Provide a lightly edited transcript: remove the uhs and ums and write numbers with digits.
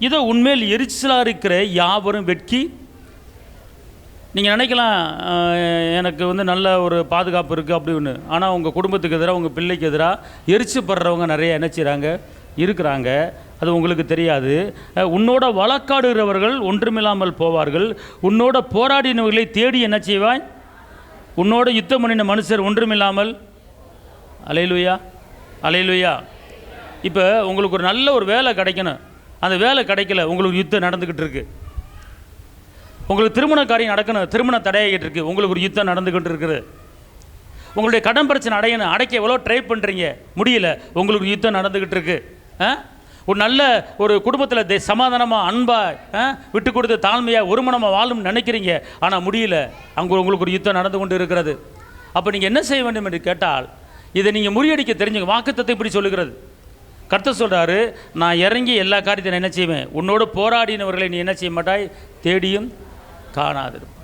இதோ உண்மையில் எரிச்சலாக இருக்கிற யாவரும் வெட்கி. நீங்கள் நினைக்கலாம் எனக்கு நல்ல ஒரு பாதுகாப்பு இருக்குது அப்படி ஒன்று. ஆனால் உங்கள் குடும்பத்துக்கு எதிராக, உங்கள் பிள்ளைக்கு எதிராக எரிச்சுப்படுறவங்க நிறைய என்ன செய்கிறாங்க, இருக்கிறாங்க. அது உங்களுக்கு தெரியாது. உன்னோட வழக்காடுகிறவர்கள் ஒன்றுமில்லாமல் போவார்கள். உன்னோட போராடினவர்களை தேடி என்ன செய்வாய்? உன்னோட யுத்தம் பண்ணின மனுஷர் ஒன்றுமில்லாமல். அல்லேலூயா, அல்லேலூயா. இப்போ உங்களுக்கு ஒரு நல்ல ஒரு வேலை கிடைக்கணும். அந்த வேலை கிடைக்கல, உங்களுக்கு யுத்தம் நடந்துக்கிட்டு இருக்கு. உங்களுக்கு திருமண காரியம் நடக்கணும், திருமணம் தடையாகிட்டு இருக்கு, உங்களுக்கு ஒரு யுத்தம் நடந்துக்கிட்டு இருக்குது. உங்களுடைய கடன் பிரச்சனை அடைக்க எவ்வளோ ட்ரை பண்ணுறீங்க, முடியல, உங்களுக்கு யுத்தம் நடந்துக்கிட்டு இருக்கு. ஒரு நல்ல ஒரு குடும்பத்தில் சமாதானமாக, அன்பாக, விட்டு கொடுத்து தாழ்மையாக, ஒரு மனமாக வாழும் நினைக்கிறீங்க, ஆனால் முடியல, அங்கே உங்களுக்கு ஒரு யுத்தம் நடந்து கொண்டு இருக்கிறது. அப்போ நீங்கள் என்ன செய்ய வேண்டும் என்று கேட்டால், இதை நீங்கள் முறியடிக்க தெரிஞ்சுங்க. வாக்குத்தத்தம் இப்படி சொல்லுகிறது. கர்த்தர் சொல்கிறாரு, நான் இறங்கி எல்லா காரியத்தையும் என்ன செய்வேன், உன்னோடு போராடினவர்களை நீ என்ன செய்ய மாட்டாய், தேடியும் காணாதிருப்பாய்.